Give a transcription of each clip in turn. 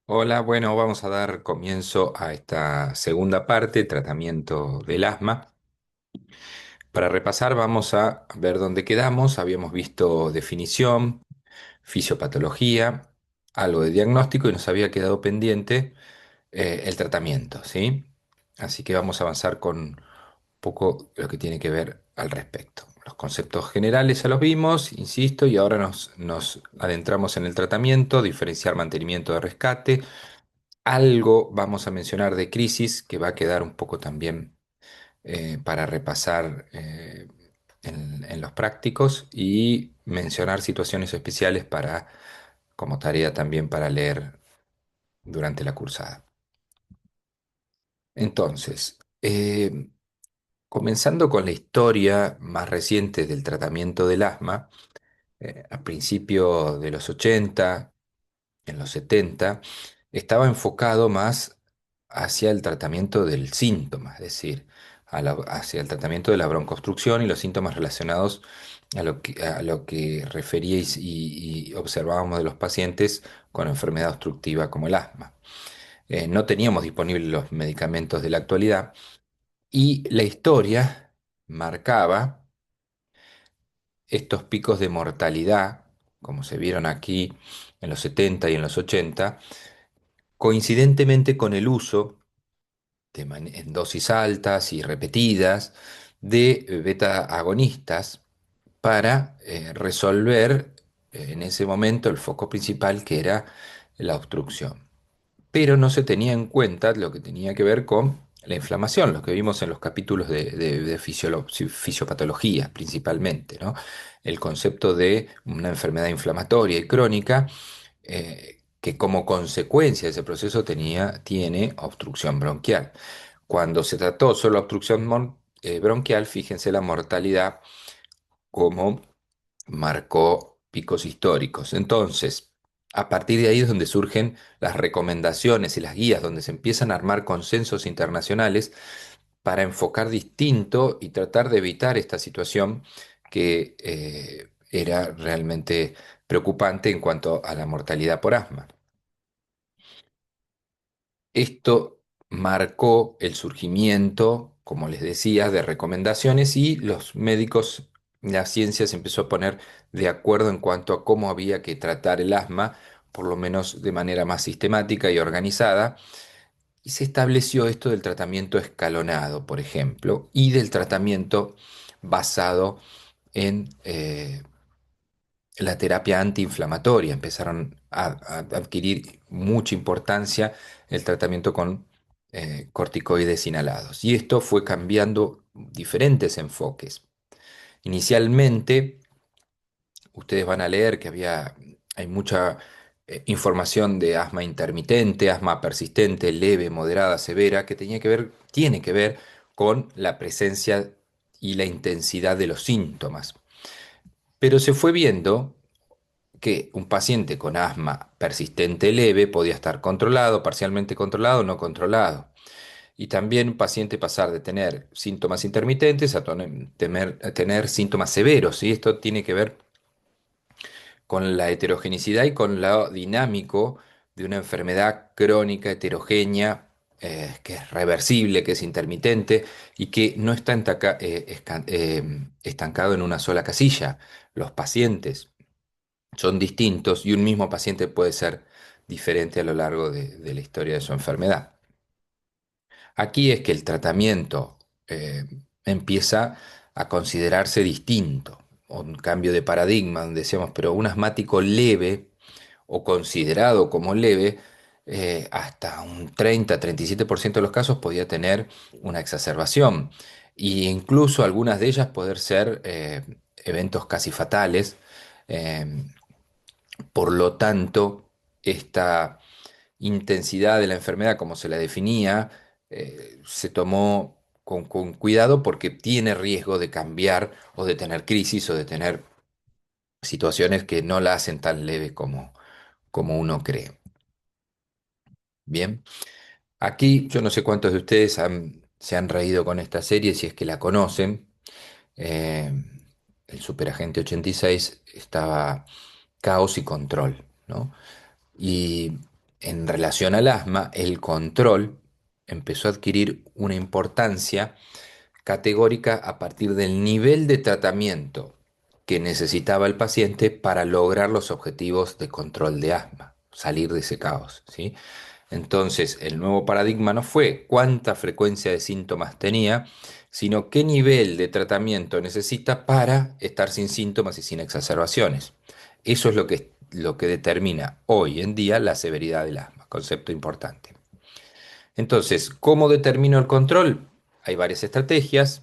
Hola, bueno, vamos a dar comienzo a esta segunda parte, tratamiento del asma. Para repasar, vamos a ver dónde quedamos. Habíamos visto definición, fisiopatología, algo de diagnóstico y nos había quedado pendiente el tratamiento, ¿sí? Así que vamos a avanzar con un poco lo que tiene que ver al respecto. Los conceptos generales ya los vimos, insisto, y ahora nos adentramos en el tratamiento, diferenciar mantenimiento de rescate. Algo vamos a mencionar de crisis que va a quedar un poco también para repasar en los prácticos y mencionar situaciones especiales para, como tarea también para leer durante la cursada. Entonces, comenzando con la historia más reciente del tratamiento del asma, a principios de los 80, en los 70 estaba enfocado más hacia el tratamiento del síntoma, es decir, hacia el tratamiento de la broncoobstrucción y los síntomas relacionados a lo que referíais y observábamos de los pacientes con enfermedad obstructiva como el asma. No teníamos disponibles los medicamentos de la actualidad y la historia marcaba estos picos de mortalidad, como se vieron aquí en los 70 y en los 80, coincidentemente con el uso en dosis altas y repetidas de beta agonistas para resolver en ese momento el foco principal que era la obstrucción. Pero no se tenía en cuenta lo que tenía que ver con la inflamación, lo que vimos en los capítulos de fisiopatología principalmente, ¿no? El concepto de una enfermedad inflamatoria y crónica que como consecuencia de ese proceso tiene obstrucción bronquial. Cuando se trató solo obstrucción bronquial, fíjense la mortalidad como marcó picos históricos. Entonces, a partir de ahí es donde surgen las recomendaciones y las guías, donde se empiezan a armar consensos internacionales para enfocar distinto y tratar de evitar esta situación que era realmente preocupante en cuanto a la mortalidad por asma. Esto marcó el surgimiento, como les decía, de recomendaciones y los médicos, la ciencia se empezó a poner de acuerdo en cuanto a cómo había que tratar el asma, por lo menos de manera más sistemática y organizada, y se estableció esto del tratamiento escalonado, por ejemplo, y del tratamiento basado en la terapia antiinflamatoria. Empezaron a adquirir mucha importancia el tratamiento con corticoides inhalados. Y esto fue cambiando diferentes enfoques. Inicialmente, ustedes van a leer que hay mucha información de asma intermitente, asma persistente, leve, moderada, severa, que tiene que ver con la presencia y la intensidad de los síntomas. Pero se fue viendo que un paciente con asma persistente leve podía estar controlado, parcialmente controlado, no controlado. Y también un paciente pasar de tener síntomas intermitentes a tener síntomas severos. Y esto tiene que ver con la heterogeneidad y con lo dinámico de una enfermedad crónica heterogénea, que es reversible, que es intermitente y que no está estancado en una sola casilla. Los pacientes son distintos y un mismo paciente puede ser diferente a lo largo de la historia de su enfermedad. Aquí es que el tratamiento empieza a considerarse distinto, o un cambio de paradigma, donde decíamos, pero un asmático leve o considerado como leve, hasta un 30-37% de los casos podía tener una exacerbación e incluso algunas de ellas poder ser eventos casi fatales. eh, por lo tanto, esta intensidad de la enfermedad, como se la definía, se tomó con cuidado porque tiene riesgo de cambiar o de tener crisis o de tener situaciones que no la hacen tan leve como uno cree. Bien, aquí yo no sé cuántos de ustedes se han reído con esta serie, si es que la conocen. Eh, el Superagente 86 estaba Caos y Control, ¿no? Y en relación al asma, el control empezó a adquirir una importancia categórica a partir del nivel de tratamiento que necesitaba el paciente para lograr los objetivos de control de asma, salir de ese caos, ¿sí? Entonces, el nuevo paradigma no fue cuánta frecuencia de síntomas tenía, sino qué nivel de tratamiento necesita para estar sin síntomas y sin exacerbaciones. Eso es lo que determina hoy en día la severidad del asma, concepto importante. Entonces, ¿cómo determino el control? Hay varias estrategias.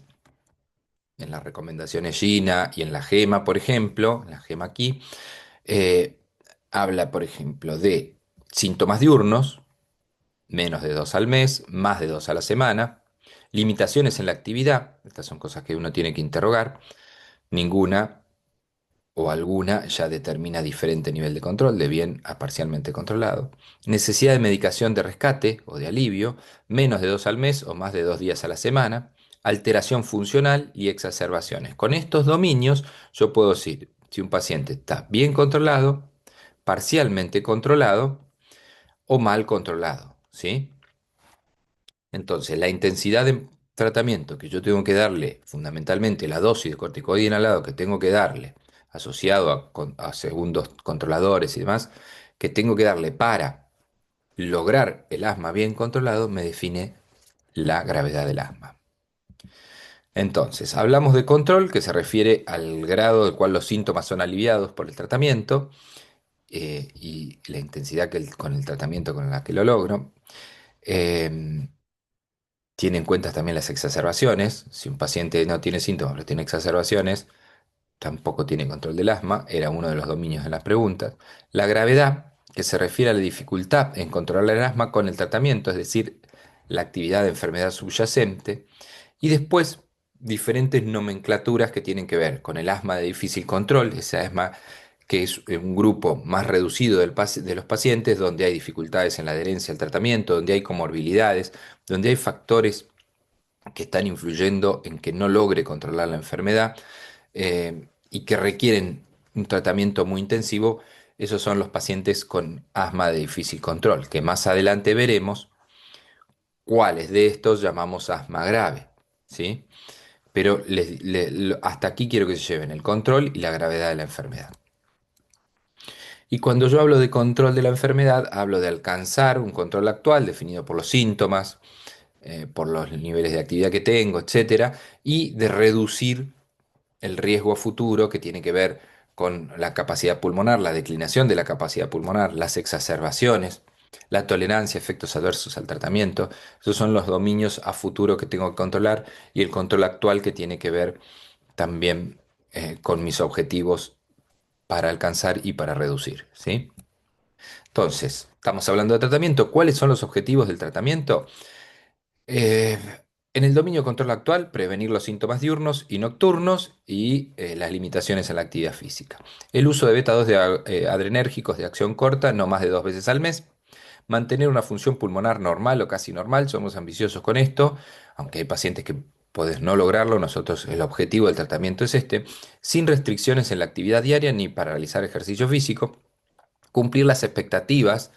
En las recomendaciones GINA y en la GEMA, por ejemplo, en la GEMA aquí, eh, habla, por ejemplo, de síntomas diurnos, menos de dos al mes, más de dos a la semana, limitaciones en la actividad, estas son cosas que uno tiene que interrogar, ninguna o alguna ya determina diferente nivel de control, de bien a parcialmente controlado. Necesidad de medicación de rescate o de alivio, menos de dos al mes o más de dos días a la semana. Alteración funcional y exacerbaciones. Con estos dominios yo puedo decir si un paciente está bien controlado, parcialmente controlado o mal controlado, ¿sí? Entonces, la intensidad de tratamiento que yo tengo que darle, fundamentalmente la dosis de corticoide inhalado que tengo que darle, asociado a segundos controladores y demás, que tengo que darle para lograr el asma bien controlado, me define la gravedad del asma. Entonces, hablamos de control, que se refiere al grado del cual los síntomas son aliviados por el tratamiento y la intensidad con el tratamiento con la que lo logro. Em, Tiene en cuenta también las exacerbaciones. Si un paciente no tiene síntomas pero tiene exacerbaciones, tampoco tiene control del asma. Era uno de los dominios de las preguntas. La gravedad, que se refiere a la dificultad en controlar el asma con el tratamiento, es decir, la actividad de enfermedad subyacente. Y después, diferentes nomenclaturas que tienen que ver con el asma de difícil control, ese asma que es un grupo más reducido de los pacientes, donde hay dificultades en la adherencia al tratamiento, donde hay comorbilidades, donde hay factores que están influyendo en que no logre controlar la enfermedad y que requieren un tratamiento muy intensivo. Esos son los pacientes con asma de difícil control, que más adelante veremos cuáles de estos llamamos asma grave, ¿sí? Pero hasta aquí quiero que se lleven el control y la gravedad de la enfermedad. Y cuando yo hablo de control de la enfermedad, hablo de alcanzar un control actual definido por los síntomas, por los niveles de actividad que tengo, etcétera, y de reducir el riesgo a futuro que tiene que ver con la capacidad pulmonar, la declinación de la capacidad pulmonar, las exacerbaciones, la tolerancia a efectos adversos al tratamiento. Esos son los dominios a futuro que tengo que controlar y el control actual que tiene que ver también con mis objetivos para alcanzar y para reducir, ¿sí? Entonces, estamos hablando de tratamiento. ¿Cuáles son los objetivos del tratamiento? Eh, en el dominio de control actual, prevenir los síntomas diurnos y nocturnos y las limitaciones en la actividad física. El uso de beta 2 adrenérgicos de acción corta, no más de dos veces al mes. Mantener una función pulmonar normal o casi normal, somos ambiciosos con esto, aunque hay pacientes que pueden no lograrlo, nosotros el objetivo del tratamiento es este, sin restricciones en la actividad diaria ni para realizar ejercicio físico, cumplir las expectativas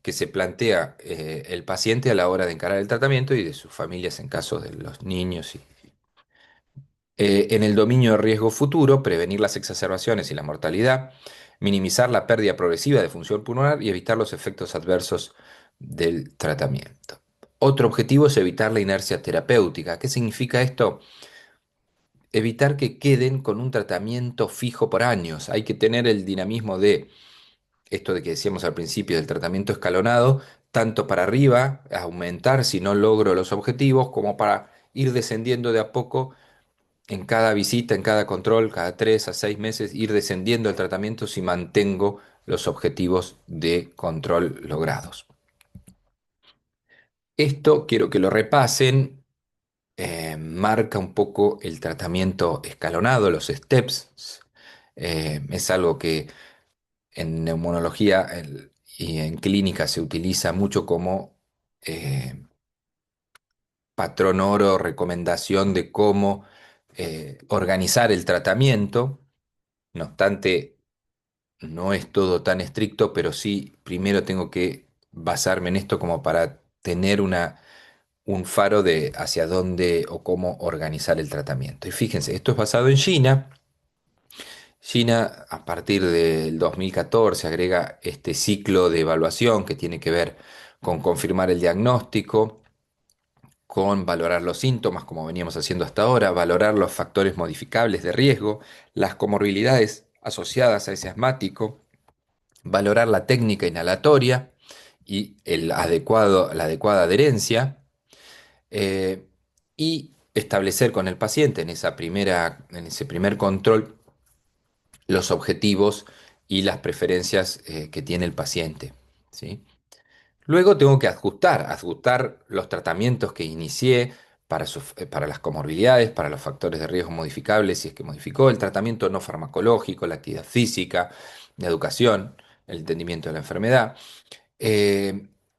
que se plantea el paciente a la hora de encarar el tratamiento y de sus familias en caso de los niños. En el dominio de riesgo futuro, prevenir las exacerbaciones y la mortalidad, minimizar la pérdida progresiva de función pulmonar y evitar los efectos adversos del tratamiento. Otro objetivo es evitar la inercia terapéutica. ¿Qué significa esto? Evitar que queden con un tratamiento fijo por años. Hay que tener el dinamismo de esto de que decíamos al principio del tratamiento escalonado, tanto para arriba, aumentar si no logro los objetivos, como para ir descendiendo de a poco en cada visita, en cada control, cada 3 a 6 meses, ir descendiendo el tratamiento si mantengo los objetivos de control logrados. Esto quiero que lo repasen, marca un poco el tratamiento escalonado, los steps. Es algo que en neumonología y en clínica se utiliza mucho como eh, patrón oro, recomendación de cómo organizar el tratamiento. No obstante, no es todo tan estricto, pero sí, primero tengo que basarme en esto como para tener un faro de hacia dónde o cómo organizar el tratamiento. Y fíjense, esto es basado en China. China, a partir del 2014, agrega este ciclo de evaluación que tiene que ver con confirmar el diagnóstico, con valorar los síntomas, como veníamos haciendo hasta ahora, valorar los factores modificables de riesgo, las comorbilidades asociadas a ese asmático, valorar la técnica inhalatoria y la adecuada adherencia, eh, y establecer con el paciente en ese primer control los objetivos y las preferencias que tiene el paciente, ¿sí? Luego tengo que ajustar los tratamientos que inicié para las comorbilidades, para los factores de riesgo modificables, si es que modificó el tratamiento no farmacológico, la actividad física, la educación, el entendimiento de la enfermedad,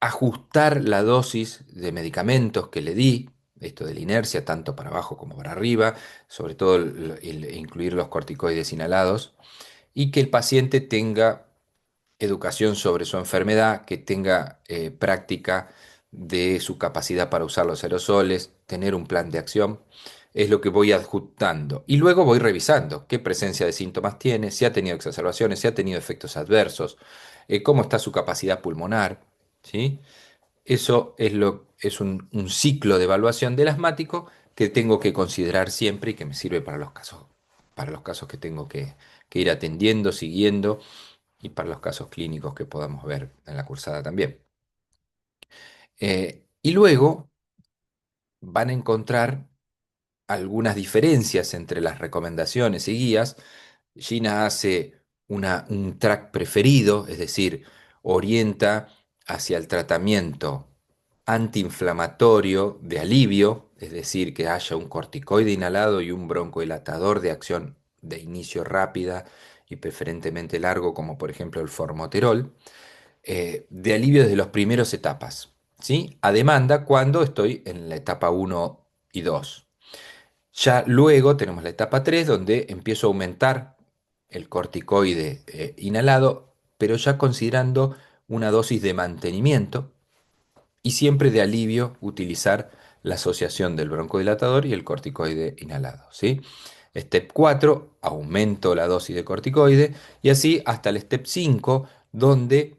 ajustar la dosis de medicamentos que le di, esto de la inercia, tanto para abajo como para arriba, sobre todo incluir los corticoides inhalados, y que el paciente tenga educación sobre su enfermedad, que tenga práctica de su capacidad para usar los aerosoles, tener un plan de acción. Es lo que voy adjuntando. Y luego voy revisando qué presencia de síntomas tiene, si ha tenido exacerbaciones, si ha tenido efectos adversos, cómo está su capacidad pulmonar, ¿sí? Eso es un ciclo de evaluación del asmático que tengo que considerar siempre y que me sirve para los casos que tengo que ir atendiendo, siguiendo y para los casos clínicos que podamos ver en la cursada también. Y luego van a encontrar algunas diferencias entre las recomendaciones y guías. Gina hace un track preferido, es decir, orienta hacia el tratamiento antiinflamatorio de alivio, es decir, que haya un corticoide inhalado y un broncodilatador de acción de inicio rápida y preferentemente largo, como por ejemplo el formoterol, de alivio desde las primeras etapas, ¿sí? A demanda cuando estoy en la etapa uno y 2. Ya luego tenemos la etapa 3 donde empiezo a aumentar el corticoide inhalado, pero ya considerando una dosis de mantenimiento y siempre de alivio utilizar la asociación del broncodilatador y el corticoide inhalado, ¿sí? Step 4 aumento la dosis de corticoide y así hasta el step 5 donde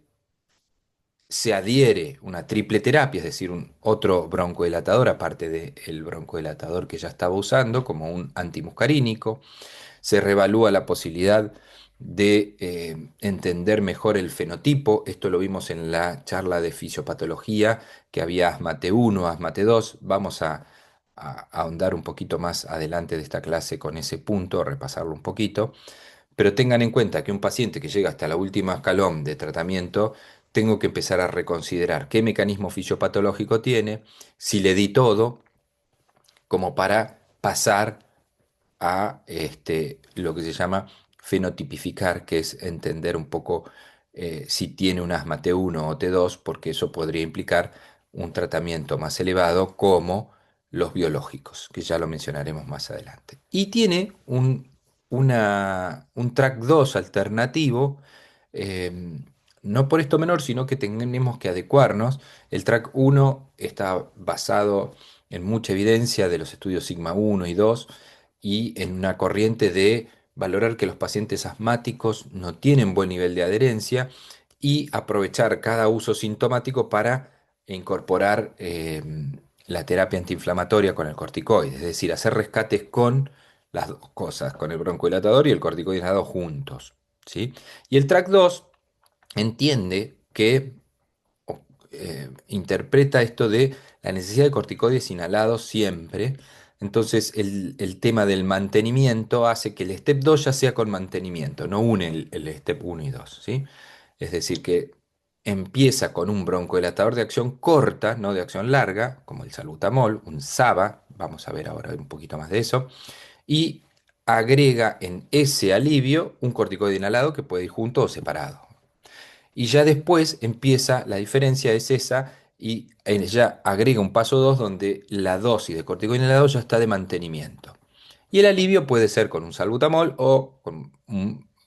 se adhiere una triple terapia, es decir, un otro broncodilatador, aparte del broncodilatador que ya estaba usando, como un antimuscarínico. Se reevalúa la posibilidad de entender mejor el fenotipo. Esto lo vimos en la charla de fisiopatología, que había asma T1, asma T2. Vamos a ahondar un poquito más adelante de esta clase con ese punto, repasarlo un poquito. Pero tengan en cuenta que un paciente que llega hasta la última escalón de tratamiento, tengo que empezar a reconsiderar qué mecanismo fisiopatológico tiene, si le di todo, como para pasar a lo que se llama fenotipificar, que es entender un poco si tiene un asma T1 o T2, porque eso podría implicar un tratamiento más elevado como los biológicos, que ya lo mencionaremos más adelante. Y tiene un track 2 alternativo, eh, no por esto menor, sino que tenemos que adecuarnos. El track uno está basado en mucha evidencia de los estudios Sigma 1 y 2 y en una corriente de valorar que los pacientes asmáticos no tienen buen nivel de adherencia y aprovechar cada uso sintomático para incorporar la terapia antiinflamatoria con el corticoide, es decir, hacer rescates con las dos cosas, con el broncodilatador y el corticoide inhalado juntos, ¿sí? Y el track 2 entiende que interpreta esto de la necesidad de corticoides inhalados siempre. Entonces, el tema del mantenimiento hace que el step 2 ya sea con mantenimiento, no une el step uno y 2, ¿sí? Es decir, que empieza con un broncodilatador de acción corta, no de acción larga, como el salbutamol, un SABA, vamos a ver ahora un poquito más de eso, y agrega en ese alivio un corticoide inhalado que puede ir junto o separado. Y ya después empieza, la diferencia es esa, y ya agrega un paso 2 donde la dosis de corticoide inhalado ya está de mantenimiento. Y el alivio puede ser con un salbutamol o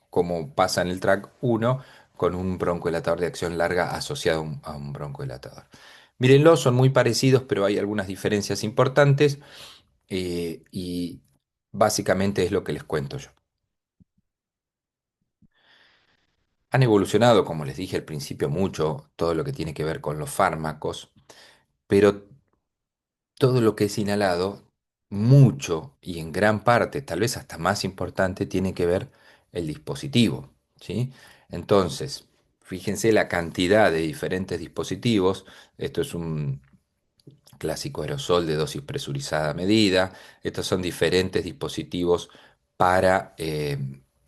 como pasa en el track uno con un broncodilatador de acción larga asociado a un broncodilatador. Mírenlo, son muy parecidos, pero hay algunas diferencias importantes y básicamente es lo que les cuento yo. Han evolucionado, como les dije al principio, mucho todo lo que tiene que ver con los fármacos, pero todo lo que es inhalado, mucho y en gran parte, tal vez hasta más importante, tiene que ver el dispositivo, ¿sí? Entonces, fíjense la cantidad de diferentes dispositivos. Esto es un clásico aerosol de dosis presurizada a medida. Estos son diferentes dispositivos para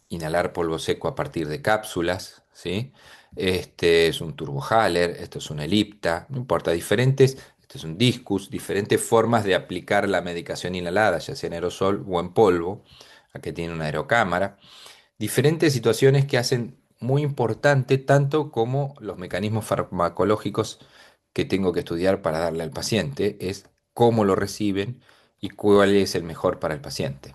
inhalar polvo seco a partir de cápsulas, ¿sí? Este es un turbohaler, esto es un elipta, no importa, diferentes, este es un discus, diferentes formas de aplicar la medicación inhalada, ya sea en aerosol o en polvo. Aquí tiene una aerocámara. Diferentes situaciones que hacen muy importante tanto como los mecanismos farmacológicos que tengo que estudiar para darle al paciente, es cómo lo reciben y cuál es el mejor para el paciente.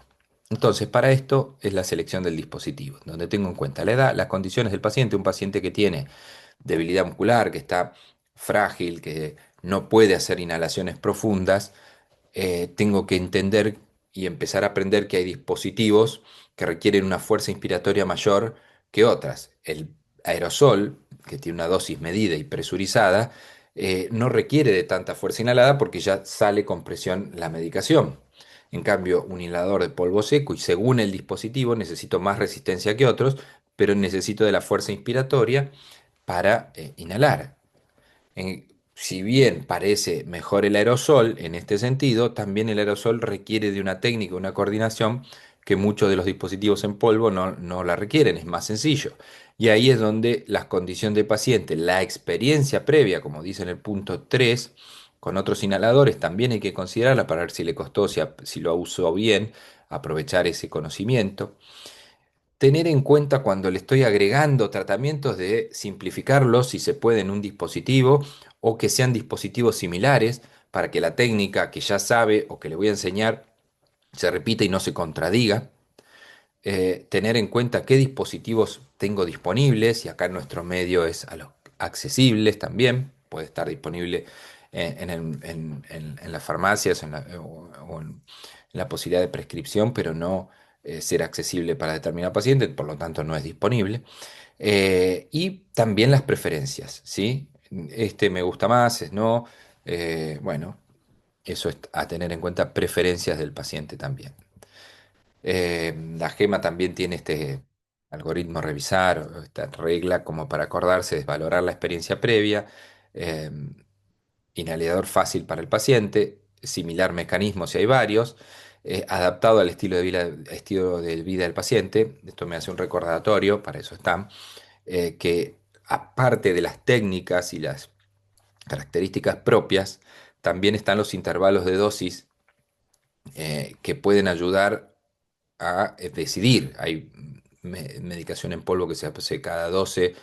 Entonces, para esto es la selección del dispositivo, donde tengo en cuenta la edad, las condiciones del paciente, un paciente que tiene debilidad muscular, que está frágil, que no puede hacer inhalaciones profundas, tengo que entender y empezar a aprender que hay dispositivos que requieren una fuerza inspiratoria mayor que otras. El aerosol, que tiene una dosis medida y presurizada, no requiere de tanta fuerza inhalada porque ya sale con presión la medicación. En cambio, un inhalador de polvo seco y según el dispositivo necesito más resistencia que otros, pero necesito de la fuerza inspiratoria para inhalar. Si bien parece mejor el aerosol en este sentido, también el aerosol requiere de una técnica, una coordinación que muchos de los dispositivos en polvo no la requieren, es más sencillo. Y ahí es donde las condiciones de paciente, la experiencia previa, como dice en el punto 3 con otros inhaladores, también hay que considerarla para ver si le costó, si lo usó bien, aprovechar ese conocimiento. Tener en cuenta cuando le estoy agregando tratamientos de simplificarlos si se puede en un dispositivo o que sean dispositivos similares para que la técnica que ya sabe o que le voy a enseñar se repita y no se contradiga. Tener en cuenta qué dispositivos tengo disponibles y acá en nuestro medio es a los accesibles también. Puede estar disponible en las farmacias o en la posibilidad de prescripción, pero no ser accesible para determinado paciente, por lo tanto no es disponible. Y también las preferencias, ¿sí? Este me gusta más, es no. Bueno, eso es a tener en cuenta preferencias del paciente también. La gema también tiene este algoritmo revisar, o esta regla como para acordarse, desvalorar la experiencia previa, eh, inhalador fácil para el paciente, similar mecanismo si hay varios, adaptado al estilo de vida del paciente. Esto me hace un recordatorio, para eso están, que aparte de las técnicas y las características propias, también están los intervalos de dosis que pueden ayudar a decidir. Hay medicación en polvo que se hace cada 12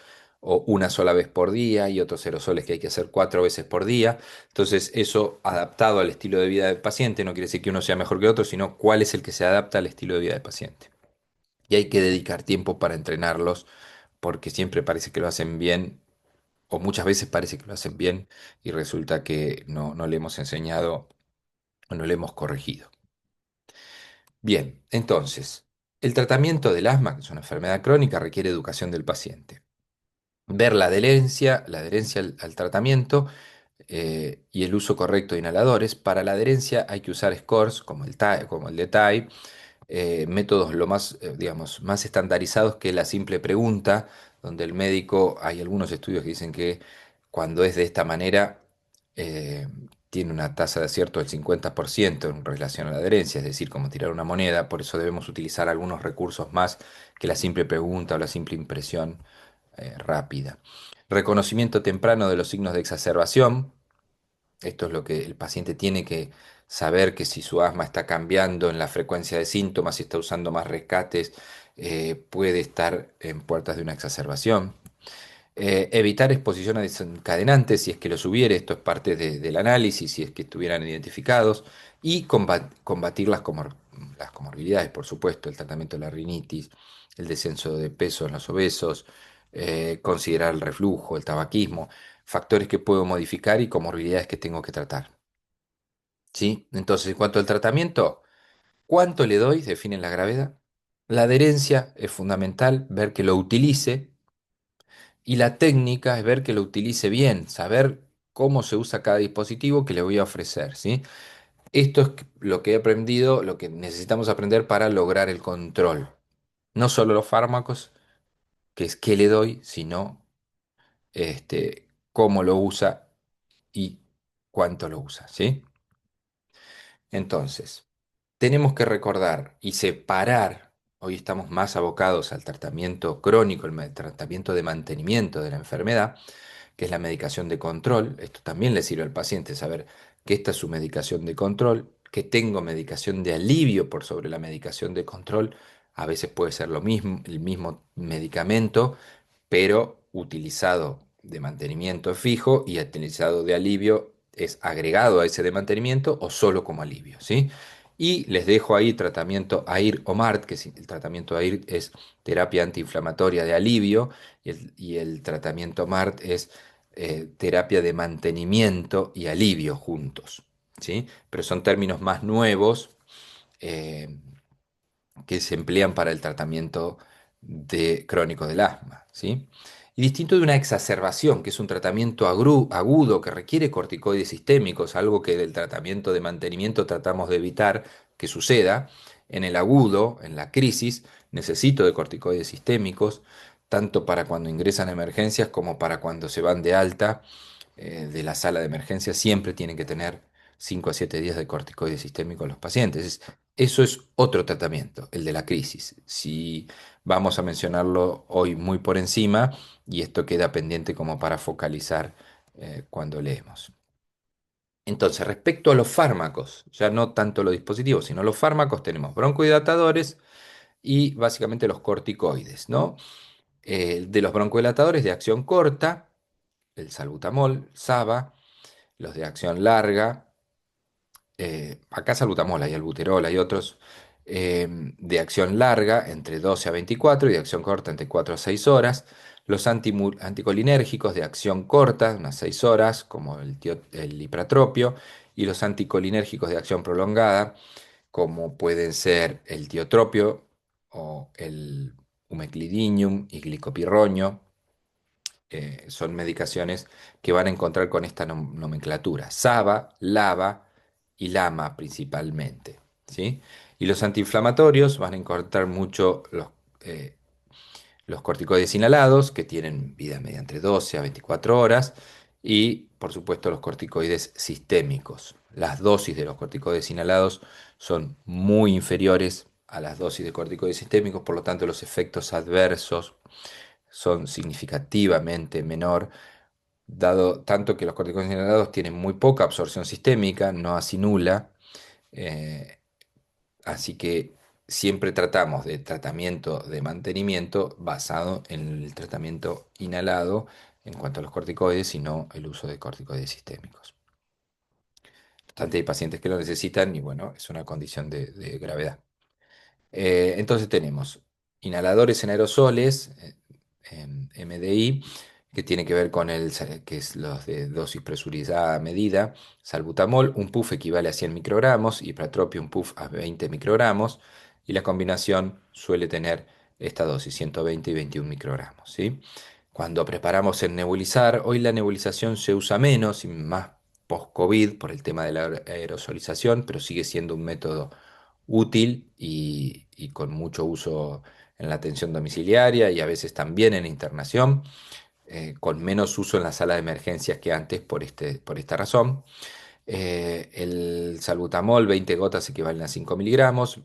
o una sola vez por día y otros aerosoles que hay que hacer 4 veces por día. Entonces, eso adaptado al estilo de vida del paciente no quiere decir que uno sea mejor que otro, sino cuál es el que se adapta al estilo de vida del paciente. Y hay que dedicar tiempo para entrenarlos porque siempre parece que lo hacen bien o muchas veces parece que lo hacen bien y resulta que no le hemos enseñado o no le hemos corregido. Bien, entonces, el tratamiento del asma, que es una enfermedad crónica, requiere educación del paciente. Ver la adherencia al tratamiento y el uso correcto de inhaladores. Para la adherencia hay que usar scores como como el de TAI, métodos lo más, digamos, más estandarizados que la simple pregunta, donde el médico, hay algunos estudios que dicen que cuando es de esta manera, eh, tiene una tasa de acierto del 50% en relación a la adherencia, es decir, como tirar una moneda, por eso debemos utilizar algunos recursos más que la simple pregunta o la simple impresión rápida. Reconocimiento temprano de los signos de exacerbación. Esto es lo que el paciente tiene que saber que si su asma está cambiando en la frecuencia de síntomas, si está usando más rescates, puede estar en puertas de una exacerbación. Evitar exposición a desencadenantes, si es que los hubiere, esto es parte del análisis, si es que estuvieran identificados, y combatir las comorbilidades, por supuesto, el tratamiento de la rinitis, el descenso de peso en los obesos, considerar el reflujo, el tabaquismo, factores que puedo modificar y comorbilidades que tengo que tratar. ¿Sí? Entonces, en cuanto al tratamiento, ¿cuánto le doy? Define la gravedad. La adherencia es fundamental, ver que lo utilice. Y la técnica es ver que lo utilice bien, saber cómo se usa cada dispositivo que le voy a ofrecer, ¿sí? Esto es lo que he aprendido, lo que necesitamos aprender para lograr el control. No solo los fármacos, que es qué le doy, sino cómo lo usa y cuánto lo usa, ¿sí? Entonces, tenemos que recordar y separar, hoy estamos más abocados al tratamiento crónico, el tratamiento de mantenimiento de la enfermedad, que es la medicación de control. Esto también le sirve al paciente saber que esta es su medicación de control, que tengo medicación de alivio por sobre la medicación de control. A veces puede ser lo mismo, el mismo medicamento, pero utilizado de mantenimiento fijo y utilizado de alivio es agregado a ese de mantenimiento o solo como alivio, ¿sí? Y les dejo ahí tratamiento AIR o MART, que el tratamiento AIR es terapia antiinflamatoria de alivio y el tratamiento MART es terapia de mantenimiento y alivio juntos, ¿sí? Pero son términos más nuevos, eh, que se emplean para el tratamiento crónico del asma, ¿sí? Y distinto de una exacerbación, que es un tratamiento agudo que requiere corticoides sistémicos, algo que del tratamiento de mantenimiento tratamos de evitar que suceda. En el agudo, en la crisis, necesito de corticoides sistémicos, tanto para cuando ingresan a emergencias como para cuando se van de alta de la sala de emergencia, siempre tienen que tener 5 a 7 días de corticoides sistémicos los pacientes. Eso es otro tratamiento, el de la crisis. Si vamos a mencionarlo hoy muy por encima, y esto queda pendiente como para focalizar cuando leemos. Entonces, respecto a los fármacos, ya no tanto los dispositivos, sino los fármacos, tenemos broncodilatadores y básicamente los corticoides, ¿no? De los broncodilatadores de acción corta, el salbutamol, SABA, los de acción larga, acá salbutamol, hay albuterol, hay otros de acción larga entre 12 a 24 y de acción corta entre 4 a 6 horas. Los anticolinérgicos de acción corta, unas 6 horas, como el ipratropio, y los anticolinérgicos de acción prolongada, como pueden ser el tiotropio o el umeclidinium y glicopirroño. Son medicaciones que van a encontrar con esta nomenclatura: SABA, LABA y LAMA principalmente, ¿sí? Y los antiinflamatorios van a encontrar mucho los corticoides inhalados, que tienen vida media entre 12 a 24 horas, y por supuesto los corticoides sistémicos. Las dosis de los corticoides inhalados son muy inferiores a las dosis de corticoides sistémicos, por lo tanto los efectos adversos son significativamente menor, dado tanto que los corticoides inhalados tienen muy poca absorción sistémica, no así nula, eh, así que siempre tratamos de tratamiento de mantenimiento basado en el tratamiento inhalado en cuanto a los corticoides y no el uso de corticoides sistémicos. No obstante, hay pacientes que lo necesitan y bueno, es una condición de gravedad. Entonces tenemos inhaladores en aerosoles, en MDI, que tiene que ver con que es los de dosis presurizada a medida. Salbutamol, un puff equivale a 100 microgramos, y pratropio, un puff a 20 microgramos, y la combinación suele tener esta dosis, 120 y 21 microgramos, ¿sí? Cuando preparamos el nebulizar, hoy la nebulización se usa menos y más post-COVID por el tema de la aerosolización, pero sigue siendo un método útil y con mucho uso en la atención domiciliaria y a veces también en internación, con menos uso en la sala de emergencias que antes por esta razón. El salbutamol, 20 gotas equivalen a 5 miligramos.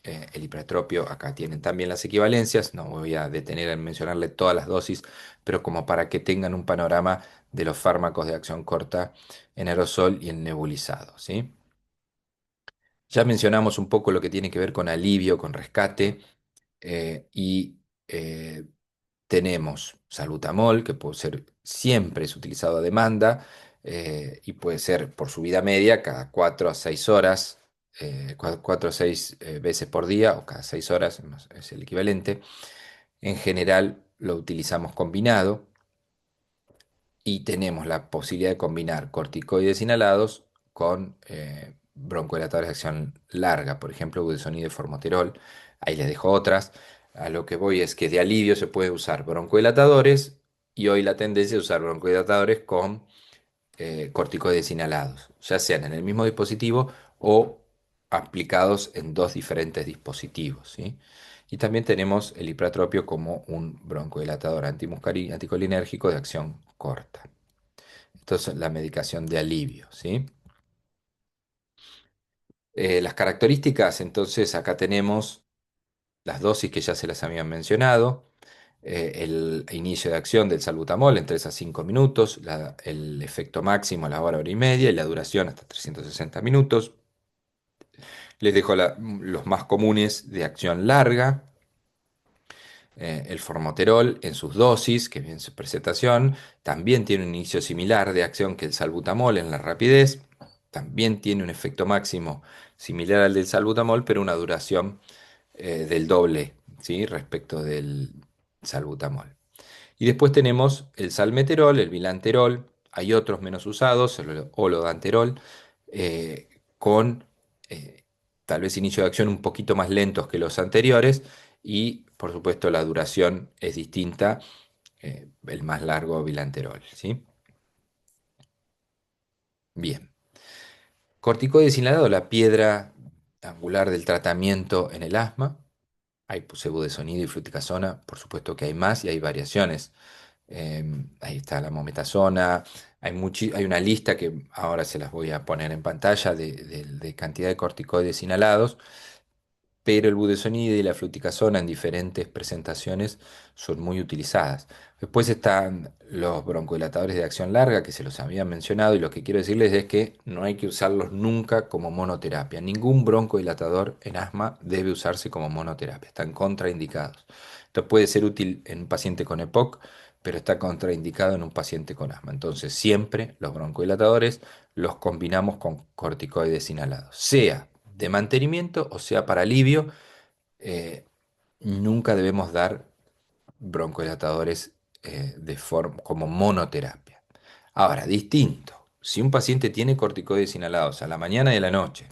El hipertropio, acá tienen también las equivalencias, no voy a detener en mencionarle todas las dosis, pero como para que tengan un panorama de los fármacos de acción corta en aerosol y en nebulizado, ¿sí? Ya mencionamos un poco lo que tiene que ver con alivio, con rescate, y tenemos salbutamol, que puede ser, siempre es utilizado a demanda, y puede ser por su vida media cada 4 a 6 horas, 4 a 6 veces por día o cada 6 horas, es el equivalente. En general, lo utilizamos combinado y tenemos la posibilidad de combinar corticoides inhalados con broncodilatadores de acción larga, por ejemplo, budesonide y formoterol. Ahí les dejo otras. A lo que voy es que de alivio se puede usar broncodilatadores y hoy la tendencia es usar broncodilatadores con corticoides inhalados, ya sean en el mismo dispositivo o aplicados en dos diferentes dispositivos, ¿sí? Y también tenemos el ipratropio como un broncodilatador anticolinérgico de acción corta. Entonces, la medicación de alivio, ¿sí? Las características, entonces, acá tenemos las dosis que ya se las habían mencionado, el inicio de acción del salbutamol en 3 a 5 minutos, el efecto máximo a la hora, hora y media y la duración hasta 360 minutos. Les dejo los más comunes de acción larga, el formoterol en sus dosis, que viene en su presentación, también tiene un inicio similar de acción que el salbutamol en la rapidez, también tiene un efecto máximo similar al del salbutamol, pero una duración del doble, ¿sí? Respecto del salbutamol. Y después tenemos el salmeterol, el bilanterol, hay otros menos usados, el olodanterol, eh, con eh, tal vez inicio de acción un poquito más lentos que los anteriores y por supuesto la duración es distinta, el más largo bilanterol, ¿sí? Bien. Corticoides inhalados, la piedra angular del tratamiento en el asma. Hay pseudo y fluticasona, por supuesto que hay más y hay variaciones. Ahí está la mometasona, hay una lista que ahora se las voy a poner en pantalla de cantidad de corticoides inhalados, pero el budesonide y la fluticasona en diferentes presentaciones son muy utilizadas. Después están los broncodilatadores de acción larga que se los había mencionado y lo que quiero decirles es que no hay que usarlos nunca como monoterapia. Ningún broncodilatador en asma debe usarse como monoterapia, están contraindicados. Esto puede ser útil en un paciente con EPOC, pero está contraindicado en un paciente con asma. Entonces siempre los broncodilatadores los combinamos con corticoides inhalados, sea de mantenimiento o sea para alivio. eh, Nunca debemos dar broncodilatadores como monoterapia. Ahora, distinto. Si un paciente tiene corticoides inhalados a la mañana y a la noche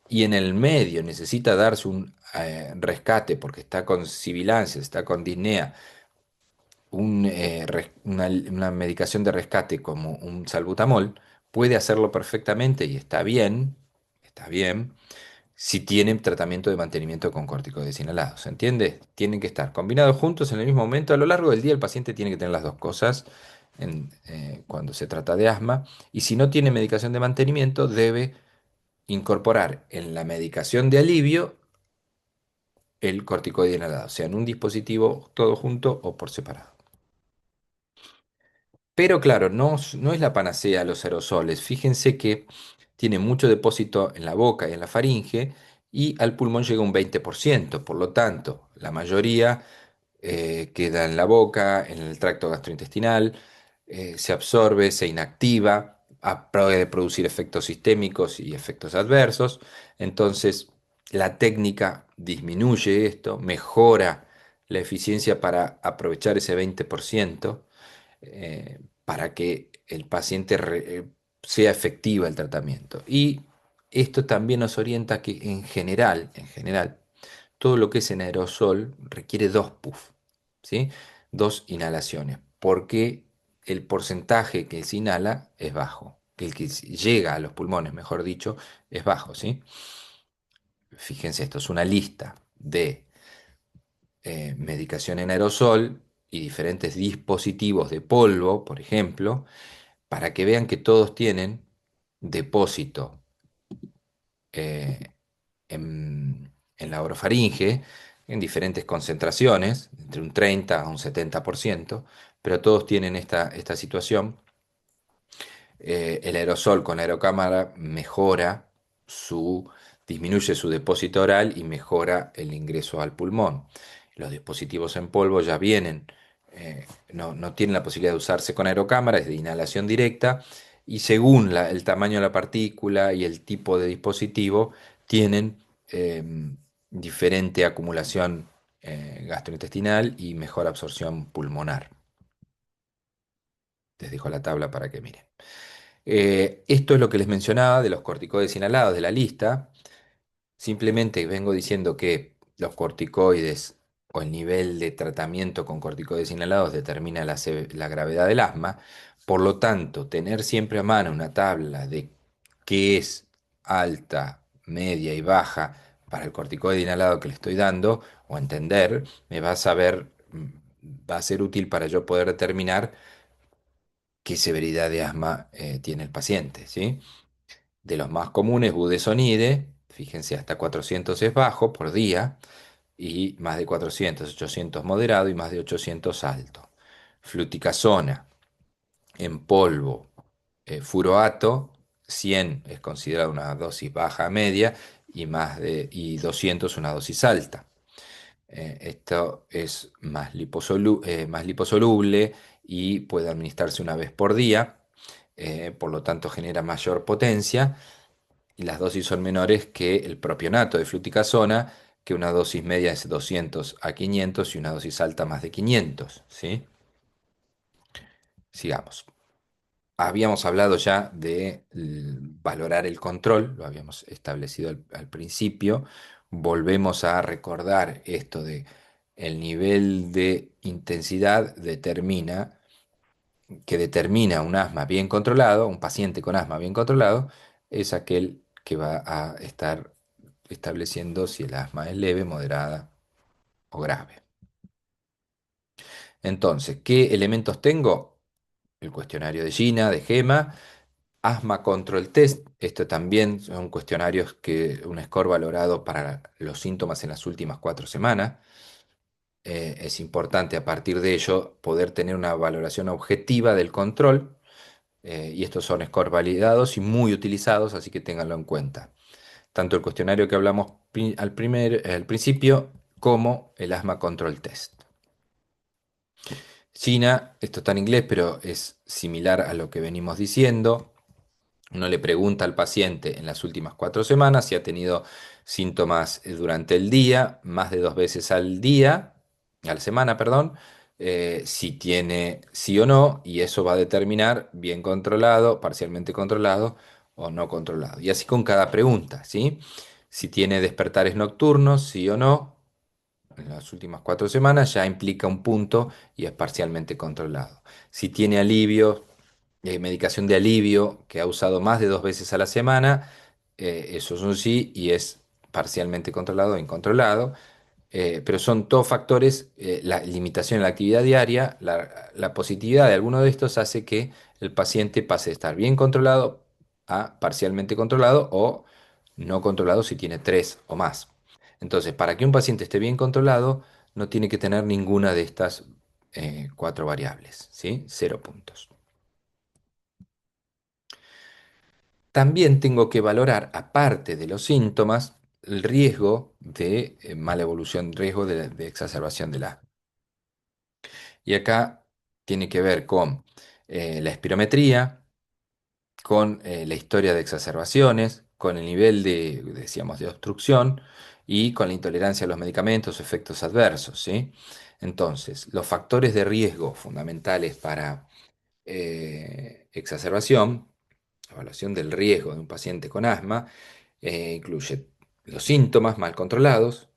y en el medio necesita darse un rescate porque está con sibilancia, está con disnea, una medicación de rescate como un salbutamol, puede hacerlo perfectamente y está bien, si tienen tratamiento de mantenimiento con corticoides inhalados. ¿Se entiende? Tienen que estar combinados juntos en el mismo momento. A lo largo del día el paciente tiene que tener las dos cosas cuando se trata de asma. Y si no tiene medicación de mantenimiento, debe incorporar en la medicación de alivio el corticoide inhalado, sea en un dispositivo todo junto o por separado. Pero claro, no es la panacea los aerosoles. Fíjense que tiene mucho depósito en la boca y en la faringe y al pulmón llega un 20%. Por lo tanto, la mayoría queda en la boca, en el tracto gastrointestinal, se absorbe, se inactiva, puede producir efectos sistémicos y efectos adversos. Entonces, la técnica disminuye esto, mejora la eficiencia para aprovechar ese 20%, para que el paciente sea efectiva el tratamiento. Y esto también nos orienta que en general, todo lo que es en aerosol requiere dos puff, ¿sí? Dos inhalaciones, porque el porcentaje que se inhala es bajo, que el que llega a los pulmones, mejor dicho, es bajo, ¿sí? Fíjense, esto es una lista de medicación en aerosol y diferentes dispositivos de polvo, por ejemplo, para que vean que todos tienen depósito eh, en la orofaringe en diferentes concentraciones, entre un 30 a un 70%, pero todos tienen esta situación. El aerosol con la aerocámara disminuye su depósito oral y mejora el ingreso al pulmón. Los dispositivos en polvo ya vienen, no tienen la posibilidad de usarse con aerocámara, es de inhalación directa, y según el tamaño de la partícula y el tipo de dispositivo, tienen diferente acumulación gastrointestinal y mejor absorción pulmonar. Les dejo la tabla para que miren. Esto es lo que les mencionaba de los corticoides inhalados de la lista. Simplemente vengo diciendo que los corticoides o el nivel de tratamiento con corticoides inhalados determina la gravedad del asma. Por lo tanto, tener siempre a mano una tabla de qué es alta, media y baja para el corticoide inhalado que le estoy dando, o entender, me va a saber, va a ser útil para yo poder determinar qué severidad de asma tiene el paciente, ¿sí? De los más comunes, budesonide, fíjense, hasta 400 es bajo por día, y más de 400, 800 moderado y más de 800 alto. Fluticasona en polvo, furoato, 100 es considerada una dosis baja a media y 200 una dosis alta. Esto es más liposoluble y puede administrarse una vez por día, por lo tanto genera mayor potencia y las dosis son menores que el propionato de fluticasona, que una dosis media es 200 a 500 y una dosis alta más de 500, ¿sí? Sigamos. Habíamos hablado ya de valorar el control, lo habíamos establecido al principio. Volvemos a recordar esto de el nivel de intensidad que determina un asma bien controlado, un paciente con asma bien controlado, es aquel que va a estar estableciendo si el asma es leve, moderada o grave. Entonces, ¿qué elementos tengo? El cuestionario de Gina, de GEMA, Asthma Control Test. Esto también son cuestionarios que un score valorado para los síntomas en las últimas 4 semanas. Es importante a partir de ello poder tener una valoración objetiva del control. Y estos son scores validados y muy utilizados, así que ténganlo en cuenta. Tanto el cuestionario que hablamos al principio como el Asthma Control Test. China, esto está en inglés, pero es similar a lo que venimos diciendo. Uno le pregunta al paciente en las últimas 4 semanas si ha tenido síntomas durante el día, más de 2 veces al día, a la semana, perdón, si tiene sí o no, y eso va a determinar bien controlado, parcialmente controlado o no controlado. Y así con cada pregunta, ¿sí? Si tiene despertares nocturnos, sí o no, en las últimas 4 semanas ya implica un punto y es parcialmente controlado. Si tiene alivio, medicación de alivio que ha usado más de 2 veces a la semana, eso es un sí y es parcialmente controlado o incontrolado. Pero son todos factores, la limitación en la actividad diaria, la positividad de alguno de estos hace que el paciente pase de estar bien controlado a parcialmente controlado o no controlado si tiene tres o más. Entonces, para que un paciente esté bien controlado, no tiene que tener ninguna de estas 4 variables, ¿sí? 0 puntos. También tengo que valorar, aparte de los síntomas, el riesgo de mala evolución, riesgo de exacerbación de la. Y acá tiene que ver con la espirometría, con la historia de exacerbaciones, con el nivel decíamos, de obstrucción y con la intolerancia a los medicamentos, efectos adversos, ¿sí? Entonces, los factores de riesgo fundamentales para exacerbación, evaluación del riesgo de un paciente con asma, incluye los síntomas mal controlados,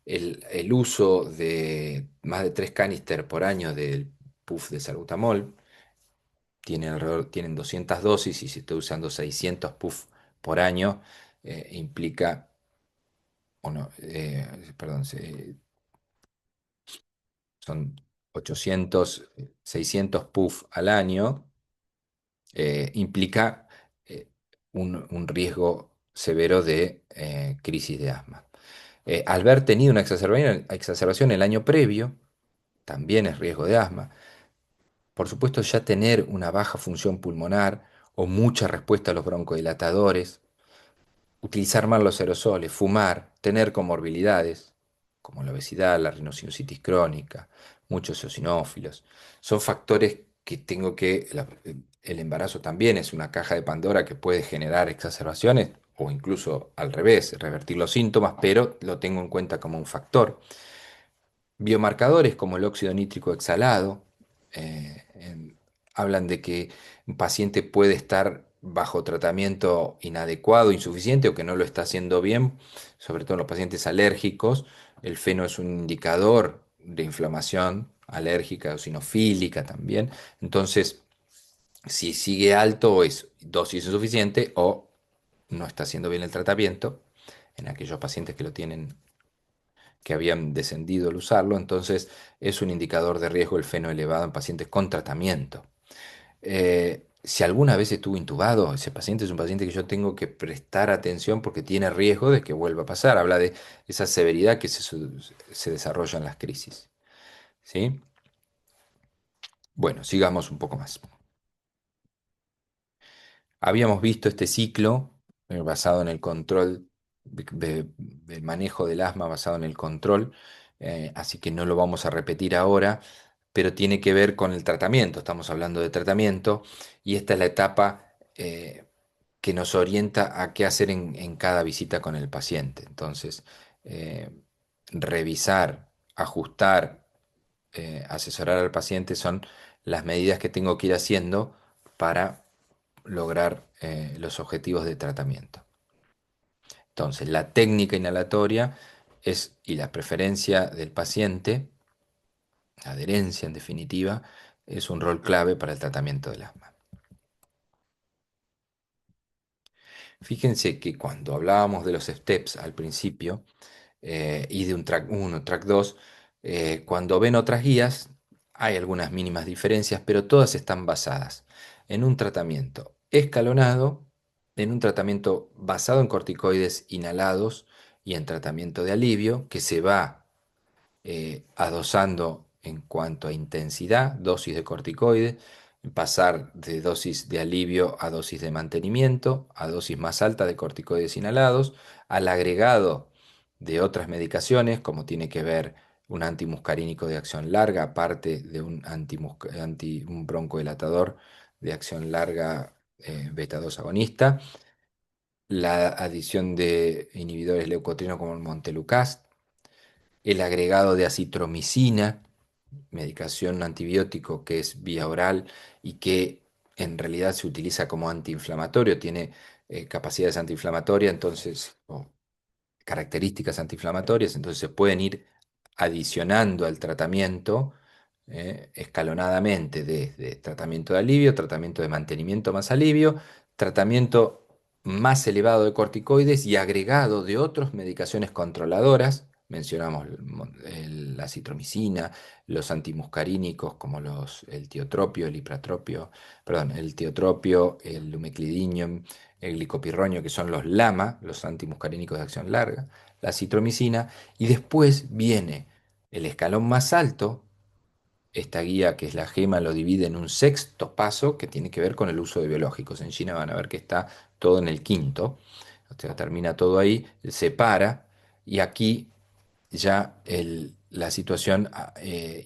el uso de más de 3 canister por año del puff de salbutamol, tienen 200 dosis y si estoy usando 600 puff por año, implica, o no, perdón, son 800, 600 puff al año, implica un riesgo severo de crisis de asma. Al haber tenido una exacerbación el año previo, también es riesgo de asma. Por supuesto, ya tener una baja función pulmonar o mucha respuesta a los broncodilatadores, utilizar mal los aerosoles, fumar, tener comorbilidades, como la obesidad, la rinosinusitis crónica, muchos eosinófilos, son factores que el embarazo también es una caja de Pandora que puede generar exacerbaciones o incluso al revés, revertir los síntomas, pero lo tengo en cuenta como un factor. Biomarcadores como el óxido nítrico exhalado hablan de que un paciente puede estar bajo tratamiento inadecuado, insuficiente o que no lo está haciendo bien, sobre todo en los pacientes alérgicos. El feno es un indicador de inflamación alérgica o sinofílica también. Entonces, si sigue alto es dosis insuficiente o no está haciendo bien el tratamiento en aquellos pacientes que lo tienen, que habían descendido al usarlo, entonces es un indicador de riesgo el feno elevado en pacientes con tratamiento. Si alguna vez estuvo intubado, ese paciente es un paciente que yo tengo que prestar atención porque tiene riesgo de que vuelva a pasar. Habla de esa severidad que se desarrolla en las crisis. ¿Sí? Bueno, sigamos un poco más. Habíamos visto este ciclo basado en el control, del manejo del asma basado en el control, así que no lo vamos a repetir ahora, pero tiene que ver con el tratamiento. Estamos hablando de tratamiento y esta es la etapa que nos orienta a qué hacer en cada visita con el paciente. Entonces, eh, revisar, ajustar, asesorar al paciente son las medidas que tengo que ir haciendo para lograr los objetivos de tratamiento. Entonces, la técnica inhalatoria es, y la preferencia del paciente, la adherencia en definitiva, es un rol clave para el tratamiento del asma. Fíjense que cuando hablábamos de los steps al principio, y de un track 1, track 2, cuando ven otras guías, hay algunas mínimas diferencias, pero todas están basadas en un tratamiento escalonado, en un tratamiento basado en corticoides inhalados y en tratamiento de alivio que se va adosando en cuanto a intensidad, dosis de corticoide, pasar de dosis de alivio a dosis de mantenimiento, a dosis más alta de corticoides inhalados, al agregado de otras medicaciones, como tiene que ver un antimuscarínico de acción larga, aparte de un, un broncodilatador de acción larga beta 2 agonista, la adición de inhibidores leucotrieno como el montelukast, el agregado de acitromicina, medicación antibiótico que es vía oral y que en realidad se utiliza como antiinflamatorio, tiene capacidades antiinflamatorias, entonces, o características antiinflamatorias, entonces se pueden ir adicionando al tratamiento escalonadamente desde tratamiento de alivio, tratamiento de mantenimiento más alivio, tratamiento más elevado de corticoides y agregado de otras medicaciones controladoras. Mencionamos la citromicina, los antimuscarínicos como el tiotropio, el ipratropio, perdón, el tiotropio, el lumeclidium, el glicopirroño, que son los LAMA, los antimuscarínicos de acción larga, la citromicina, y después viene el escalón más alto. Esta guía, que es la GEMA, lo divide en un sexto paso que tiene que ver con el uso de biológicos. En China van a ver que está todo en el quinto, o sea, termina todo ahí, se para, y aquí ya la situación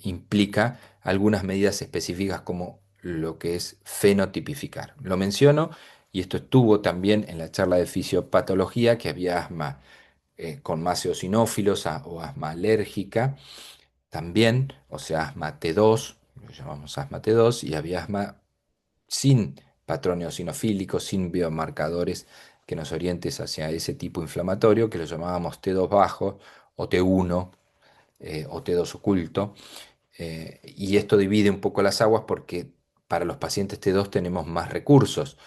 implica algunas medidas específicas como lo que es fenotipificar. Lo menciono y esto estuvo también en la charla de fisiopatología, que había asma con más eosinófilos o asma alérgica también, o sea, asma T2, lo llamamos asma T2, y había asma sin patrón eosinofílico, sin biomarcadores que nos orientes hacia ese tipo inflamatorio, que lo llamábamos T2 bajo o T1 o T2 oculto. Y esto divide un poco las aguas porque para los pacientes T2 tenemos más recursos,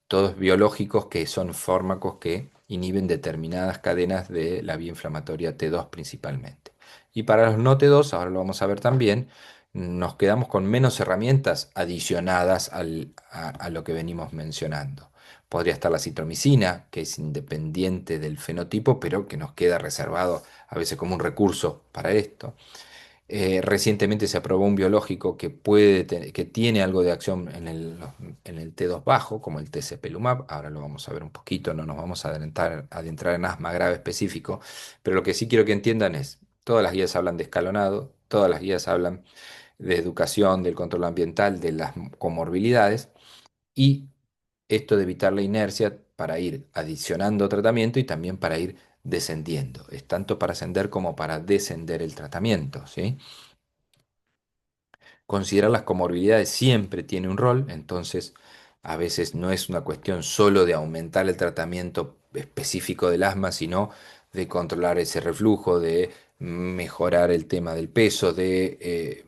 todos biológicos que son fármacos que inhiben determinadas cadenas de la vía inflamatoria T2 principalmente. Y para los no T2, ahora lo vamos a ver también, nos quedamos con menos herramientas adicionadas a lo que venimos mencionando. Podría estar la citromicina, que es independiente del fenotipo, pero que nos queda reservado a veces como un recurso para esto. Recientemente se aprobó un biológico que que tiene algo de acción en el T2 bajo, como el tezepelumab. Ahora lo vamos a ver un poquito, no nos vamos a adentrar en asma grave específico, pero lo que sí quiero que entiendan es, todas las guías hablan de escalonado, todas las guías hablan de educación, del control ambiental, de las comorbilidades y esto de evitar la inercia para ir adicionando tratamiento y también para ir descendiendo. Es tanto para ascender como para descender el tratamiento, ¿sí? Considerar las comorbilidades siempre tiene un rol, entonces a veces no es una cuestión solo de aumentar el tratamiento específico del asma, sino de controlar ese reflujo, de mejorar el tema del peso, de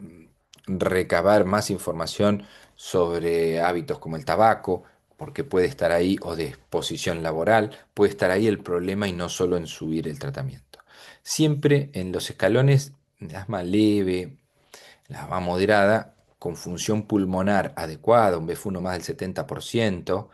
recabar más información sobre hábitos como el tabaco, porque puede estar ahí, o de exposición laboral, puede estar ahí el problema y no solo en subir el tratamiento. Siempre en los escalones de asma leve, la asma moderada, con función pulmonar adecuada, un BF1 más del 70%,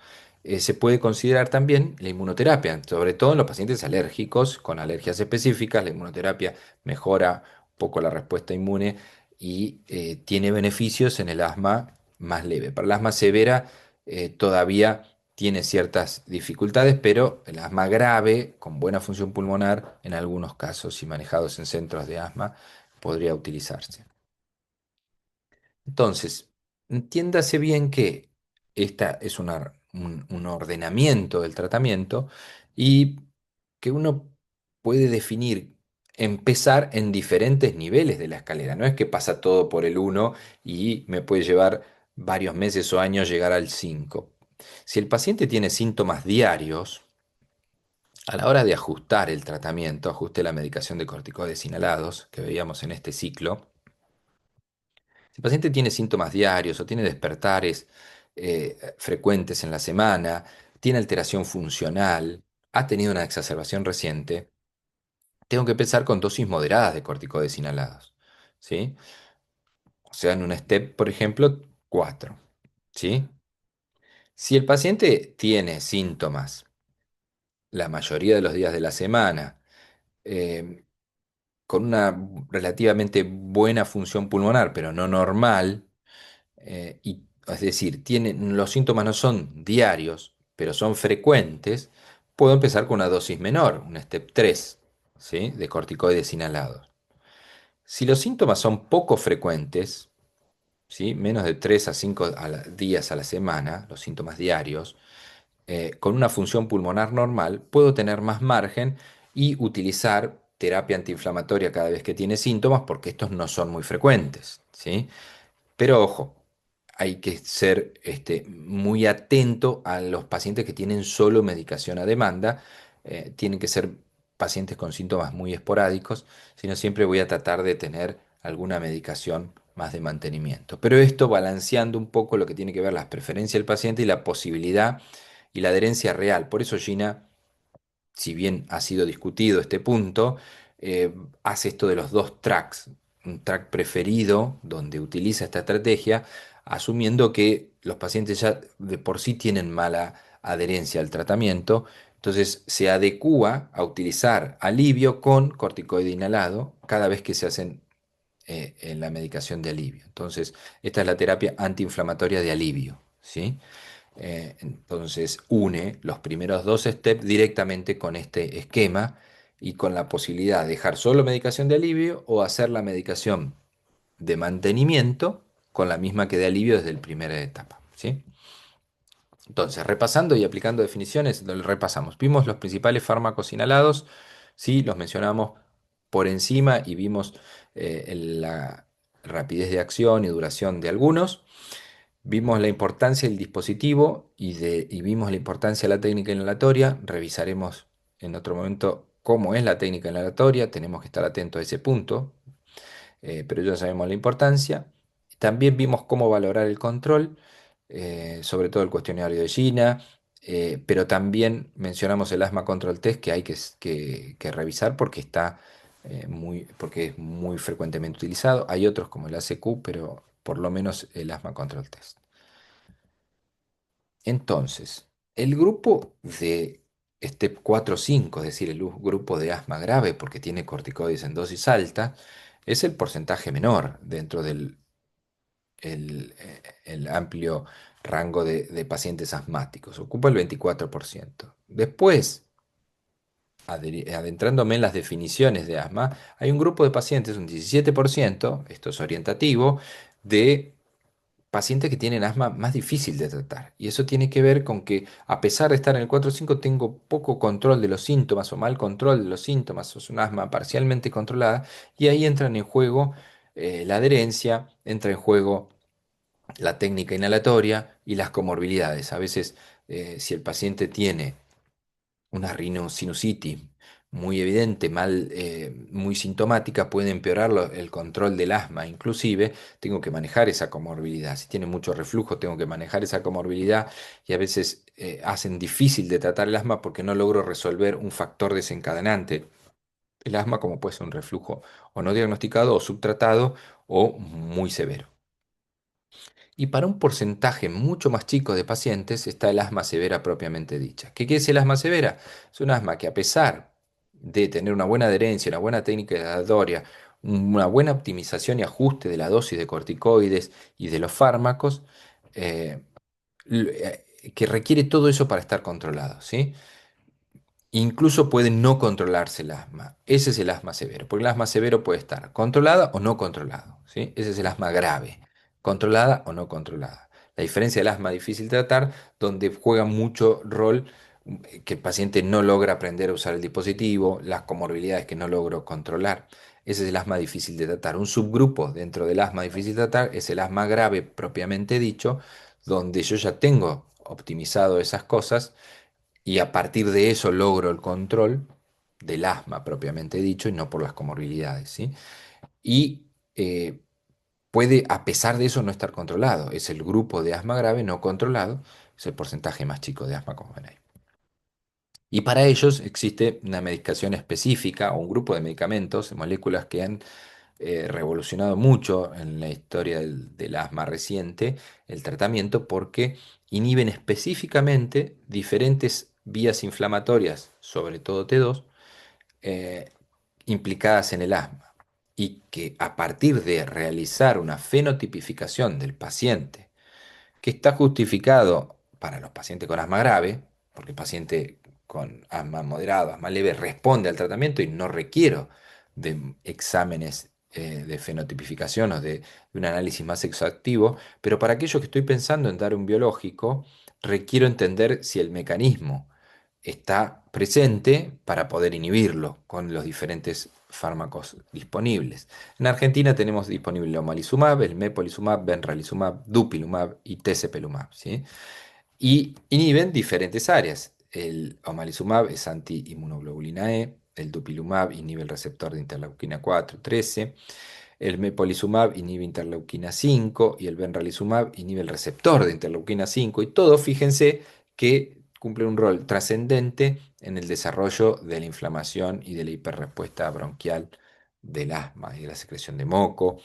se puede considerar también la inmunoterapia, sobre todo en los pacientes alérgicos, con alergias específicas. La inmunoterapia mejora un poco la respuesta inmune y tiene beneficios en el asma más leve. Para el asma severa todavía tiene ciertas dificultades, pero el asma grave, con buena función pulmonar, en algunos casos y manejados en centros de asma, podría utilizarse. Entonces, entiéndase bien que esta es un ordenamiento del tratamiento y que uno puede definir, empezar en diferentes niveles de la escalera. No es que pasa todo por el uno y me puede llevar varios meses o años llegar al 5. Si el paciente tiene síntomas diarios, a la hora de ajustar el tratamiento, ajuste la medicación de corticoides inhalados que veíamos en este ciclo, si el paciente tiene síntomas diarios o tiene despertares frecuentes en la semana, tiene alteración funcional, ha tenido una exacerbación reciente, tengo que pensar con dosis moderadas de corticoides inhalados, ¿sí? O sea, en un step, por ejemplo, 4, ¿sí? Si el paciente tiene síntomas la mayoría de los días de la semana, eh, con una relativamente buena función pulmonar, pero no normal, es decir, los síntomas no son diarios, pero son frecuentes, puedo empezar con una dosis menor, un step 3, ¿sí? De corticoides inhalados. Si los síntomas son poco frecuentes, ¿sí? Menos de 3 a 5 días a la semana, los síntomas diarios, con una función pulmonar normal, puedo tener más margen y utilizar terapia antiinflamatoria cada vez que tiene síntomas, porque estos no son muy frecuentes, ¿sí? Pero ojo, hay que ser muy atento a los pacientes que tienen solo medicación a demanda. Tienen que ser pacientes con síntomas muy esporádicos, sino siempre voy a tratar de tener alguna medicación más de mantenimiento. Pero esto balanceando un poco lo que tiene que ver las preferencias del paciente y la posibilidad y la adherencia real. Por eso, Gina, si bien ha sido discutido este punto, hace esto de los dos tracks, un track preferido donde utiliza esta estrategia, asumiendo que los pacientes ya de por sí tienen mala adherencia al tratamiento, entonces se adecúa a utilizar alivio con corticoide inhalado cada vez que se hacen en la medicación de alivio. Entonces, esta es la terapia antiinflamatoria de alivio, ¿sí? Entonces une los primeros dos steps directamente con este esquema y con la posibilidad de dejar solo medicación de alivio o hacer la medicación de mantenimiento con la misma que de alivio desde la primera etapa, ¿sí? Entonces, repasando y aplicando definiciones, lo repasamos. Vimos los principales fármacos inhalados, sí, los mencionamos por encima y vimos la rapidez de acción y duración de algunos. Vimos la importancia del dispositivo y vimos la importancia de la técnica inhalatoria. Revisaremos en otro momento cómo es la técnica inhalatoria. Tenemos que estar atentos a ese punto, pero ya sabemos la importancia. También vimos cómo valorar el control, sobre todo el cuestionario de Gina, pero también mencionamos el asma control test que hay que revisar porque porque es muy frecuentemente utilizado. Hay otros como el ACQ, pero por lo menos el asma control test. Entonces, el grupo de STEP 4 o 5, es decir, el grupo de asma grave porque tiene corticoides en dosis alta, es el porcentaje menor dentro del el amplio rango de pacientes asmáticos. Ocupa el 24%. Después, adentrándome en las definiciones de asma, hay un grupo de pacientes, un 17%, esto es orientativo, de pacientes que tienen asma más difícil de tratar. Y eso tiene que ver con que a pesar de estar en el 4 o 5 tengo poco control de los síntomas o mal control de los síntomas, o es un asma parcialmente controlada, y ahí entran en juego la adherencia, entra en juego la técnica inhalatoria y las comorbilidades. A veces, si el paciente tiene una rhinosinusitis muy evidente, muy sintomática, puede empeorar el control del asma. Inclusive, tengo que manejar esa comorbilidad. Si tiene mucho reflujo, tengo que manejar esa comorbilidad y a veces hacen difícil de tratar el asma porque no logro resolver un factor desencadenante. El asma, como puede ser un reflujo o no diagnosticado o subtratado o muy severo. Y para un porcentaje mucho más chico de pacientes está el asma severa propiamente dicha. ¿Qué es el asma severa? Es un asma que a pesar de tener una buena adherencia, una buena técnica inhalatoria, una buena optimización y ajuste de la dosis de corticoides y de los fármacos, eh, que requiere todo eso para estar controlado, ¿sí? Incluso puede no controlarse el asma. Ese es el asma severo, porque el asma severo puede estar controlada o no controlado, ¿sí? Ese es el asma grave, controlada o no controlada. La diferencia del asma difícil de tratar, donde juega mucho rol que el paciente no logra aprender a usar el dispositivo, las comorbilidades que no logro controlar. Ese es el asma difícil de tratar. Un subgrupo dentro del asma difícil de tratar es el asma grave propiamente dicho, donde yo ya tengo optimizado esas cosas y a partir de eso logro el control del asma propiamente dicho y no por las comorbilidades, ¿sí? Y puede, a pesar de eso, no estar controlado. Es el grupo de asma grave no controlado, es el porcentaje más chico de asma, como ven ahí. Y para ellos existe una medicación específica o un grupo de medicamentos, moléculas que han revolucionado mucho en la historia del asma reciente, el tratamiento, porque inhiben específicamente diferentes vías inflamatorias, sobre todo T2, eh, implicadas en el asma. Y que a partir de realizar una fenotipificación del paciente, que está justificado para los pacientes con asma grave, porque el paciente con asma moderado, asma leve, responde al tratamiento y no requiero de exámenes de fenotipificación o de un análisis más exhaustivo, pero para aquellos que estoy pensando en dar un biológico, requiero entender si el mecanismo está presente para poder inhibirlo con los diferentes fármacos disponibles. En Argentina tenemos disponible el omalizumab, el mepolizumab, benralizumab, dupilumab y tezepelumab, ¿sí? Y inhiben diferentes áreas. El omalizumab es anti-inmunoglobulina E, el dupilumab inhibe el receptor de interleuquina 4, 13, el mepolizumab inhibe interleuquina 5 y el benralizumab inhibe el receptor de interleuquina 5 y todos, fíjense que cumplen un rol trascendente en el desarrollo de la inflamación y de la hiperrespuesta bronquial del asma y de la secreción de moco.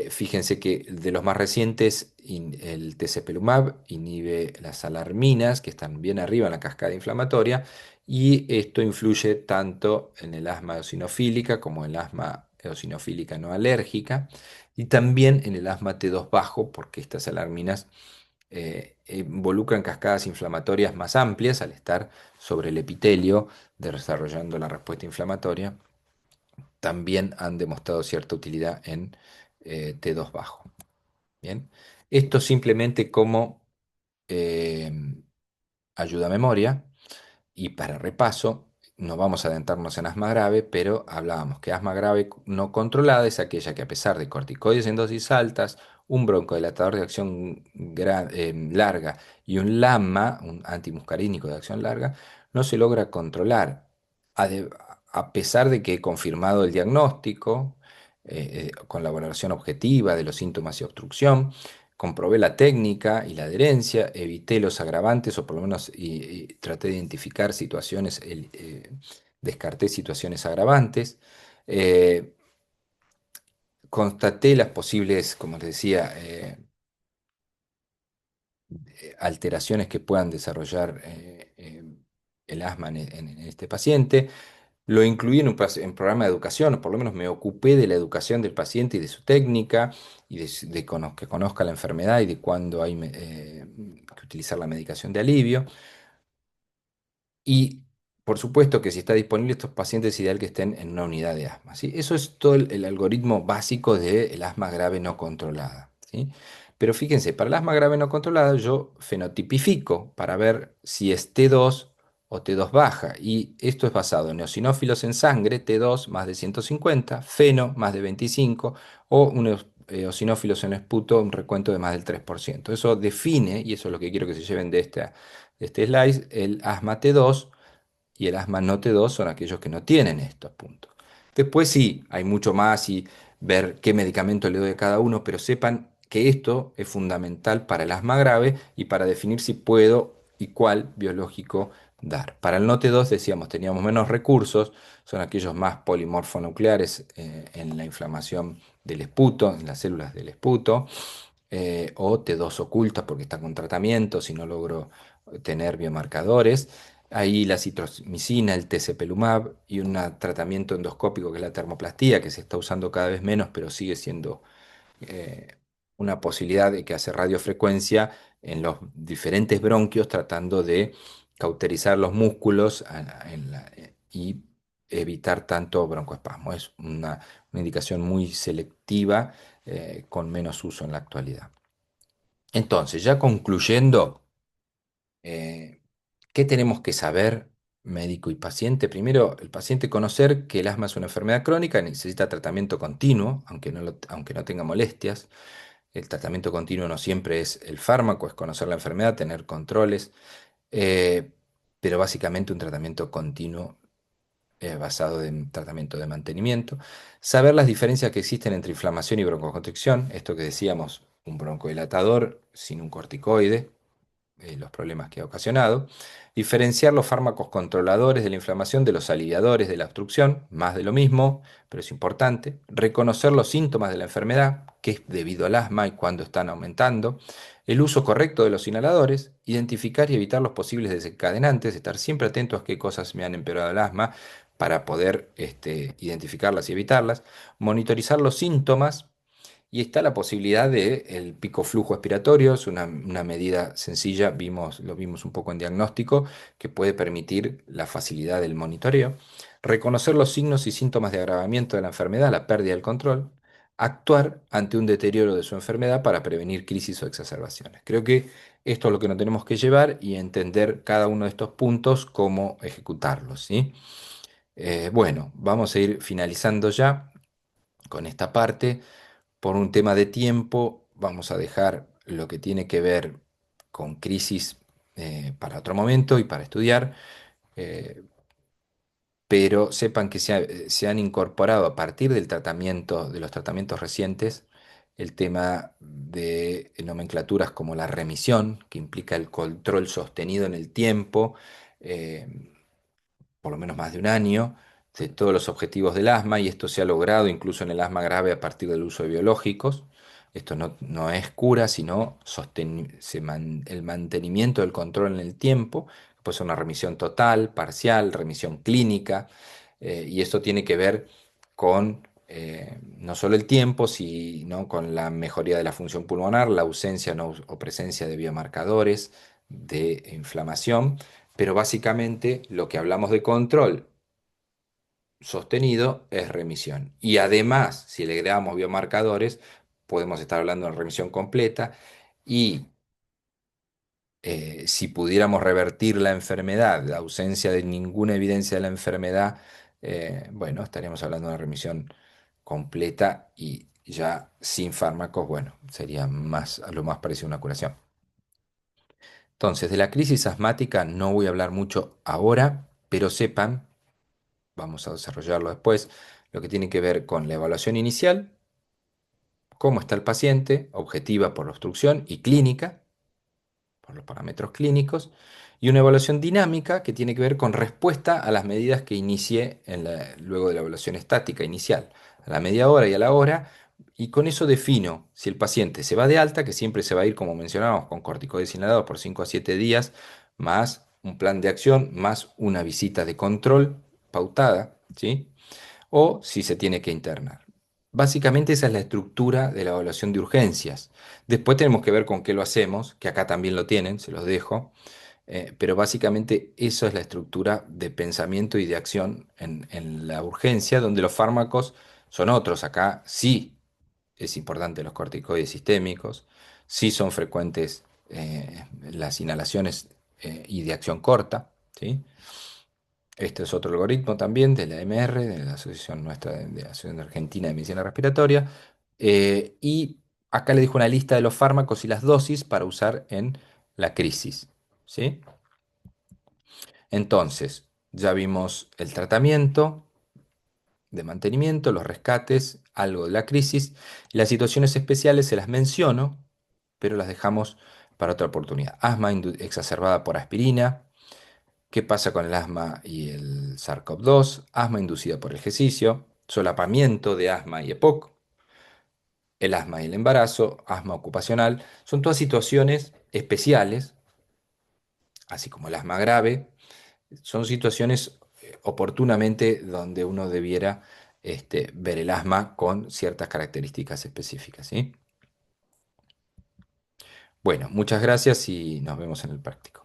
Fíjense que de los más recientes, el tezepelumab inhibe las alarminas, que están bien arriba en la cascada inflamatoria, y esto influye tanto en el asma eosinofílica como en el asma eosinofílica no alérgica, y también en el asma T2 bajo, porque estas alarminas involucran cascadas inflamatorias más amplias al estar sobre el epitelio, desarrollando la respuesta inflamatoria también han demostrado cierta utilidad en T2 bajo. Bien, esto simplemente como eh, ayuda a memoria y para repaso, no vamos a adentrarnos en asma grave, pero hablábamos que asma grave no controlada es aquella que a pesar de corticoides en dosis altas, un broncodilatador de acción larga y un LAMA, un antimuscarínico de acción larga, no se logra controlar. A, de- a pesar de que he confirmado el diagnóstico con la valoración objetiva de los síntomas y obstrucción, comprobé la técnica y la adherencia, evité los agravantes o por lo menos y traté de identificar situaciones, descarté situaciones agravantes, eh, constaté las posibles, como les decía, alteraciones que puedan desarrollar el asma en este paciente. Lo incluí en programa de educación, o por lo menos me ocupé de la educación del paciente y de su técnica, y que conozca la enfermedad y de cuándo hay que utilizar la medicación de alivio. Y por supuesto que si está disponible estos pacientes es ideal que estén en una unidad de asma, ¿sí? Eso es todo el algoritmo básico del asma grave no controlada, ¿sí? Pero fíjense, para el asma grave no controlada yo fenotipifico para ver si es T2 o T2 baja. Y esto es basado en eosinófilos en sangre, T2 más de 150, feno más de 25 o unos eosinófilos en esputo, un recuento de más del 3%. Eso define, y eso es lo que quiero que se lleven de este slide, el asma T2 y el asma no T2 son aquellos que no tienen estos puntos. Después sí, hay mucho más y ver qué medicamento le doy a cada uno, pero sepan que esto es fundamental para el asma grave y para definir si puedo y cuál biológico dar. Para el no T2 decíamos, teníamos menos recursos, son aquellos más polimorfonucleares en la inflamación del esputo, en las células del esputo, o T2 ocultas porque está con tratamiento, si no logro tener biomarcadores. Ahí la citromicina, el tezepelumab y un tratamiento endoscópico que es la termoplastía, que se está usando cada vez menos, pero sigue siendo eh, una posibilidad de que hace radiofrecuencia en los diferentes bronquios tratando de cauterizar los músculos y evitar tanto broncoespasmo. Es una indicación muy selectiva con menos uso en la actualidad. Entonces, ya concluyendo, eh, ¿qué tenemos que saber médico y paciente? Primero, el paciente conocer que el asma es una enfermedad crónica, necesita tratamiento continuo, aunque no tenga molestias. El tratamiento continuo no siempre es el fármaco, es conocer la enfermedad, tener controles, eh, pero básicamente un tratamiento continuo basado en tratamiento de mantenimiento. Saber las diferencias que existen entre inflamación y broncoconstricción, esto que decíamos, un broncodilatador sin un corticoide, los problemas que ha ocasionado, diferenciar los fármacos controladores de la inflamación de los aliviadores de la obstrucción, más de lo mismo, pero es importante, reconocer los síntomas de la enfermedad, que es debido al asma y cuándo están aumentando, el uso correcto de los inhaladores, identificar y evitar los posibles desencadenantes, estar siempre atentos a qué cosas me han empeorado el asma para poder identificarlas y evitarlas, monitorizar los síntomas y está la posibilidad de el pico flujo expiratorio, es una medida sencilla, lo vimos un poco en diagnóstico, que puede permitir la facilidad del monitoreo. Reconocer los signos y síntomas de agravamiento de la enfermedad, la pérdida del control. Actuar ante un deterioro de su enfermedad para prevenir crisis o exacerbaciones. Creo que esto es lo que nos tenemos que llevar y entender cada uno de estos puntos, cómo ejecutarlos, ¿sí? Bueno, vamos a ir finalizando ya con esta parte. Por un tema de tiempo, vamos a dejar lo que tiene que ver con crisis para otro momento y para estudiar, eh, pero sepan que se han incorporado a partir del tratamiento, de los tratamientos recientes, el tema de nomenclaturas como la remisión, que implica el control sostenido en el tiempo. eh, por lo menos más de un año, de todos los objetivos del asma y esto se ha logrado incluso en el asma grave a partir del uso de biológicos. Esto no es cura, sino el mantenimiento del control en el tiempo. Puede ser una remisión total, parcial, remisión clínica, y esto tiene que ver con no solo el tiempo, sino con la mejoría de la función pulmonar, la ausencia o presencia de biomarcadores de inflamación, pero básicamente lo que hablamos de control sostenido es remisión. Y además, si le agregamos biomarcadores, podemos estar hablando de remisión completa y si pudiéramos revertir la enfermedad, la ausencia de ninguna evidencia de la enfermedad, bueno, estaríamos hablando de una remisión completa y ya sin fármacos, bueno, sería más, a lo más parecido a una curación. Entonces, de la crisis asmática no voy a hablar mucho ahora, pero sepan, vamos a desarrollarlo después, lo que tiene que ver con la evaluación inicial, cómo está el paciente, objetiva por la obstrucción y clínica, por los parámetros clínicos, y una evaluación dinámica que tiene que ver con respuesta a las medidas que inicié luego de la evaluación estática inicial, a la media hora y a la hora, y con eso defino si el paciente se va de alta, que siempre se va a ir, como mencionábamos, con corticoides inhalados por 5 a 7 días, más un plan de acción, más una visita de control pautada, ¿sí? O si se tiene que internar. Básicamente esa es la estructura de la evaluación de urgencias. Después tenemos que ver con qué lo hacemos, que acá también lo tienen, se los dejo, pero básicamente eso es la estructura de pensamiento y de acción en la urgencia, donde los fármacos son otros. Acá sí es importante los corticoides sistémicos, Sí son frecuentes las inhalaciones y de acción corta, ¿sí? Este es otro algoritmo también de la AMR, de la Asociación nuestra de la Asociación Argentina de Medicina Respiratoria. Y acá le dejo una lista de los fármacos y las dosis para usar en la crisis, ¿sí? Entonces, ya vimos el tratamiento de mantenimiento, los rescates, algo de la crisis. Las situaciones especiales se las menciono, pero las dejamos para otra oportunidad. Asma exacerbada por aspirina. ¿Qué pasa con el asma y el SARS-CoV-2? Asma inducida por ejercicio, solapamiento de asma y EPOC, el asma y el embarazo, asma ocupacional. Son todas situaciones especiales, así como el asma grave. Son situaciones oportunamente donde uno debiera ver el asma con ciertas características específicas, ¿sí? Bueno, muchas gracias y nos vemos en el práctico.